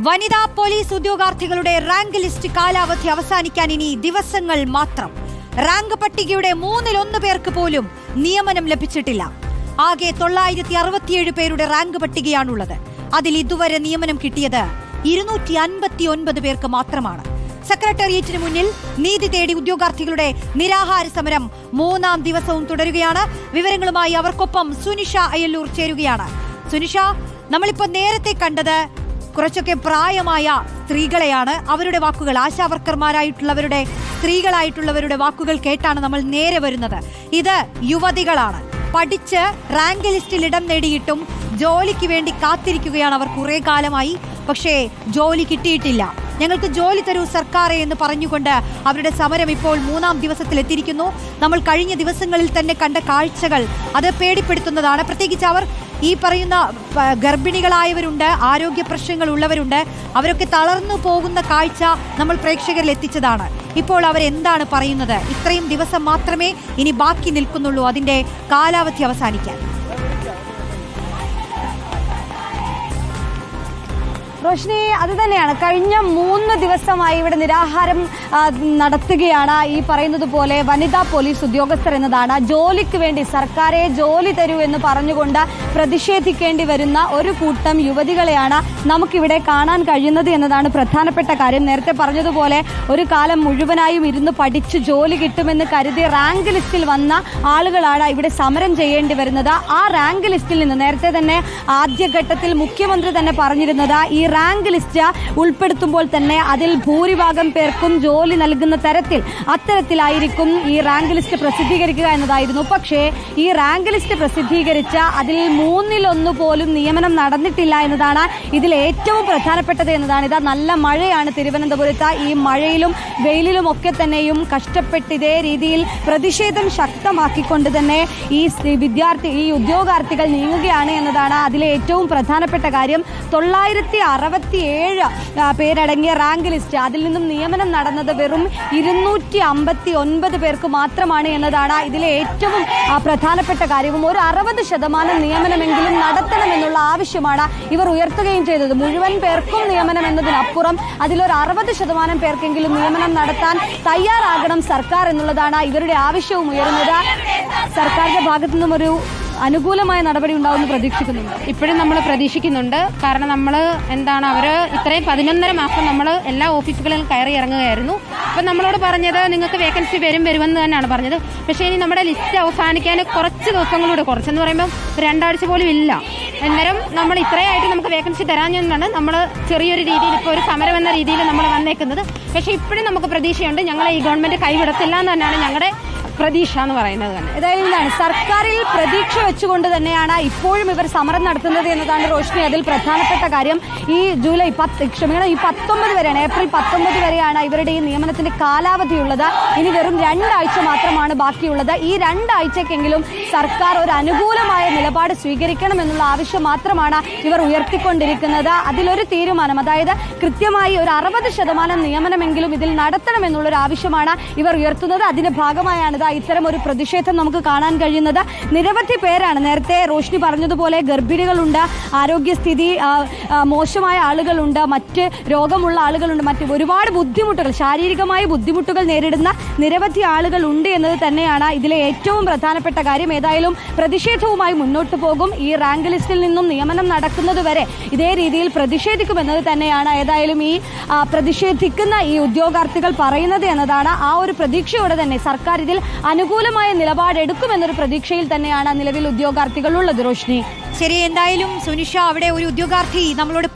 വനിതാ police ഉദ്യോഗാർത്ഥികളുടെ rank list കാലാവധി അവസാനിക്കാൻ ഇനി ദിവസങ്ങൾ മാത്രം. റാങ്ക് പട്ടികയുടെ 1/3 പേർക്ക് പോലും നിയമനം ലഭിച്ചിട്ടില്ല. ആകെ 967 പേരുടെ റാങ്ക് പട്ടികയാണുള്ളത്. അതിൽ ഇതുവരെ നിയമനം കിട്ടിയത് 259 പേർക്ക് മാത്രമാണ്. സെക്രട്ടേറിയറ്റിന് മുന്നിൽ നീതി തേടി ഉദ്യോഗാർത്ഥികളുടെ നിരാഹാര സമരം 3-ാം ദിവസവും തുടരുകയാണ്. വിവരങ്ങളുമായി അവർക്കൊപ്പം സുനിഷ അയ്യല്ലൂർ ചേരുകയാണ്. സുനിഷ, നമ്മളിപ്പോ നേരത്തെ കണ്ടത് കുറച്ചൊക്കെ പ്രായമായ സ്ത്രീകളെയാണ്. അവരുടെ വാക്കുകൾ, ആശാവർക്കർമാരായിട്ടുള്ളവരുടെ സ്ത്രീകളായിട്ടുള്ളവരുടെ വാക്കുകൾ കേട്ടാണ് നമ്മൾ നേരെ വരുന്നത്. ഇത് യുവതികളാണ്. പഠിച്ച് റാങ്ക് ലിസ്റ്റിൽ ഇടം നേടിയിട്ടും ജോലിക്ക് വേണ്ടി കാത്തിരിക്കുകയാണ് അവർ കുറെ കാലമായി. പക്ഷേ ജോലി കിട്ടിയിട്ടില്ല. ഞങ്ങൾക്ക് ജോലി തരൂ സർക്കാരെ എന്ന് പറഞ്ഞുകൊണ്ട് അവരുടെ സമരം ഇപ്പോൾ 3-ാം ദിവസത്തിലെത്തിയിരിക്കുന്നു. നമ്മൾ കഴിഞ്ഞ ദിവസങ്ങളിൽ തന്നെ കണ്ട കാഴ്ചകൾ അത് പേടിപ്പെടുത്തുന്നതാണ്. പ്രത്യേകിച്ച് അവർ ഈ പറയുന്ന ഗർഭിണികളായവരുണ്ട്, ആരോഗ്യ പ്രശ്നങ്ങൾ ഉള്ളവരുണ്ട്. അവരൊക്കെ തളർന്നു പോകുന്ന കാഴ്ച നമ്മൾ പ്രേക്ഷകരിൽ എത്തിച്ചതാണ്. ഇപ്പോൾ അവരെന്താണ് പറയുന്നത്? ഇത്രയും ദിവസം മാത്രമേ ഇനി ബാക്കി നിൽക്കുന്നുള്ളൂ അതിന്റെ കാലാവധി അവസാനിക്കാൻ. റോഷ്നി, അത് തന്നെയാണ്. കഴിഞ്ഞ 3 ദിവസമായി ഇവിടെ നിരാഹാരം നടത്തുകയാണ്. ഈ പറയുന്നത് പോലെ വനിതാ പോലീസ് ഉദ്യോഗസ്ഥർ എന്നതാണ്. ജോലിക്ക് വേണ്ടി സർക്കാരെ ജോലി തരൂ എന്ന് പറഞ്ഞുകൊണ്ട് പ്രതിഷേധിക്കേണ്ടി വരുന്ന ഒരു കൂട്ടം യുവതികളെയാണ് നമുക്കിവിടെ കാണാൻ കഴിയുന്നത് എന്നതാണ് പ്രധാനപ്പെട്ട കാര്യം. നേരത്തെ പറഞ്ഞതുപോലെ ഒരു കാലം മുഴുവനായും ഇരുന്ന് പഠിച്ച് ജോലി കിട്ടുമെന്ന് കരുതി റാങ്ക് ലിസ്റ്റിൽ വന്ന ആളുകളാണ് ഇവിടെ സമരം ചെയ്യേണ്ടി വരുന്നത്. ആ റാങ്ക് ലിസ്റ്റിൽ നിന്ന് നേരത്തെ തന്നെ ആദ്യഘട്ടത്തിൽ മുഖ്യമന്ത്രി തന്നെ പറഞ്ഞിരുന്നത് ഈ റാങ്ക് ലിസ്റ്റ് ഉൾപ്പെടുത്തുമ്പോൾ തന്നെ അതിൽ ഭൂരിഭാഗം പേർക്കും ജോലി നൽകുന്ന അത്തരത്തിലായിരിക്കും ഈ റാങ്ക് ലിസ്റ്റ് പ്രസിദ്ധീകരിക്കുക എന്നതായിരുന്നു. പക്ഷേ ഈ റാങ്ക് ലിസ്റ്റ് പ്രസിദ്ധീകരിച്ച അതിൽ 1/3 പോലും നിയമനം നടന്നിട്ടില്ല എന്നതാണ് ഇതിൽ ഏറ്റവും പ്രധാനപ്പെട്ടത് എന്നതാണ്. ഇതാ നല്ല മഴയാണ് തിരുവനന്തപുരത്ത്. ഈ മഴയിലും വെയിലിലും ഒക്കെ തന്നെയും കഷ്ടപ്പെട്ട് ഇതേ രീതിയിൽ പ്രതിഷേധം ശക്തമാക്കിക്കൊണ്ട് തന്നെ ഈ ഉദ്യോഗാർത്ഥികൾ നീങ്ങുകയാണ് എന്നതാണ് അതിലെ ഏറ്റവും പ്രധാനപ്പെട്ട കാര്യം. 967 പേരടങ്ങിയ റാങ്ക് ലിസ്റ്റ്, അതിൽ നിന്നും നിയമനം നടന്നത് വെറും 259 പേർക്ക് മാത്രമാണ് എന്നതാണ് ഇതിലെ ഏറ്റവും പ്രധാനപ്പെട്ട കാര്യവും. ഒരു 60% നിയമനമെങ്കിലും നടത്തണമെന്നുള്ള ആവശ്യമാണ് ഇവർ ഉയർത്തുകയും ചെയ്തത്. മുഴുവൻ പേർക്കും നിയമനം എന്നതിനപ്പുറം അതിലൊരു 60% പേർക്കെങ്കിലും നിയമനം നടത്താൻ തയ്യാറാകണം സർക്കാർ എന്നുള്ളതാണ് ഇവരുടെ ആവശ്യവും ഉയരുന്നത്. സർക്കാരിന്റെ ഭാഗത്തു നിന്നും ഒരു അനുകൂലമായ നടപടി ഉണ്ടാവുമെന്ന് പ്രതീക്ഷിക്കുന്നുണ്ട്. ഇപ്പോഴും നമ്മൾ പ്രതീക്ഷിക്കുന്നുണ്ട്. കാരണം അവർ ഇത്രയും 11.5 മാസം നമ്മൾ എല്ലാ ഓഫീസുകളിലും കയറി ഇറങ്ങുകയായിരുന്നു. അപ്പം നമ്മളോട് പറഞ്ഞത് നിങ്ങൾക്ക് വേക്കൻസി വരുമെന്ന് തന്നെയാണ് പറഞ്ഞത്. പക്ഷേ ഇനി നമ്മുടെ ലിസ്റ്റ് അവസാനിക്കാൻ കുറച്ച് ദിവസങ്ങളൂടെ, കുറച്ചെന്ന് പറയുമ്പോൾ 2 ആഴ്ച പോലും ഇല്ല. അന്നേരം നമ്മൾ ഇത്രയായിട്ട് നമുക്ക് വേക്കൻസി തരാഞ്ഞെന്നാണ് നമ്മൾ ചെറിയൊരു രീതിയിൽ ഇപ്പോൾ ഒരു സമരം എന്ന രീതിയിൽ നമ്മൾ വന്നേക്കുന്നത്. പക്ഷേ ഇപ്പോഴും നമുക്ക് പ്രതീക്ഷയുണ്ട്. ഞങ്ങളെ ഈ ഗവൺമെന്റ് കൈവിടത്തില്ല എന്ന് തന്നെയാണ് ഞങ്ങളുടെ പ്രതീക്ഷ എന്ന് പറയുന്നത് തന്നെ. ഏതായാലും സർക്കാരിൽ പ്രതീക്ഷ വെച്ചുകൊണ്ട് തന്നെയാണ് ഇപ്പോഴും ഇവർ സമരം നടത്തുന്നത് എന്നതാണ് റോഷ്നി അതിൽ പ്രധാനപ്പെട്ട കാര്യം. ഈ ഈ 19 വരെയാണ്, ഏപ്രിൽ 19 വരെയാണ് ഇവരുടെ ഈ നിയമനത്തിന്റെ കാലാവധിയുള്ളത്. ഇനി വെറും 2 ആഴ്ച മാത്രമാണ് ബാക്കിയുള്ളത്. ഈ 2 ആഴ്ചക്കെങ്കിലും സർക്കാർ ഒരു അനുകൂലമായ നിലപാട് സ്വീകരിക്കണം എന്നുള്ള ആവശ്യം മാത്രമാണ് ഇവർ ഉയർത്തിക്കൊണ്ടിരിക്കുന്നത്. അതിലൊരു തീരുമാനം, അതായത് കൃത്യമായി ഒരു 60% നിയമനമെങ്കിലും ഇതിൽ നടത്തണമെന്നുള്ളൊരു ആവശ്യമാണ് ഇവർ ഉയർത്തുന്നത്. അതിന്റെ ഭാഗമായാണ് ഇത്തരം ഒരു പ്രതിഷേധം നമുക്ക് കാണാൻ കഴിയുന്നത്. നിരവധി പേരാണ്, നേരത്തെ റോഷ്നി പറഞ്ഞതുപോലെ ഗർഭിണികളുണ്ട്, ആരോഗ്യസ്ഥിതി മോശമായ ആളുകളുണ്ട്, മറ്റ് രോഗമുള്ള ആളുകളുണ്ട്, മറ്റ് ഒരുപാട് ബുദ്ധിമുട്ടുകൾ, ശാരീരികമായ ബുദ്ധിമുട്ടുകൾ നേരിടുന്ന നിരവധി ആളുകൾ ഉണ്ട് എന്നത് തന്നെയാണ് ഇതിലെ ഏറ്റവും പ്രധാനപ്പെട്ട കാര്യം. ഏതായാലും പ്രതിഷേധവുമായി മുന്നോട്ട് പോകും. ഈ റാങ്ക് ലിസ്റ്റിൽ നിന്നും നിയമനം നടക്കുന്നത് വരെ ഇതേ രീതിയിൽ പ്രതിഷേധിക്കുമെന്നത് തന്നെയാണ് ഏതായാലും ഈ പ്രതിഷേധിക്കുന്ന ഈ ഉദ്യോഗാർത്ഥികൾ പറയുന്നത് എന്നതാണ്. ആ ഒരു പ്രതീക്ഷയോടെ തന്നെ സർക്കാർ ഇതിൽ അനുകൂലമായ നിലപാടെടുക്കുമെന്നൊരു പ്രതീക്ഷയിൽ തന്നെയാണ് നിലവിൽ ഉദ്യോഗാർത്ഥികൾ ഉള്ളത്. റോഷ്നി, ശരി. എന്തായാലും സുനിഷ, അവിടെ ഒരു ഉദ്യോഗാർത്ഥി നമ്മളോട്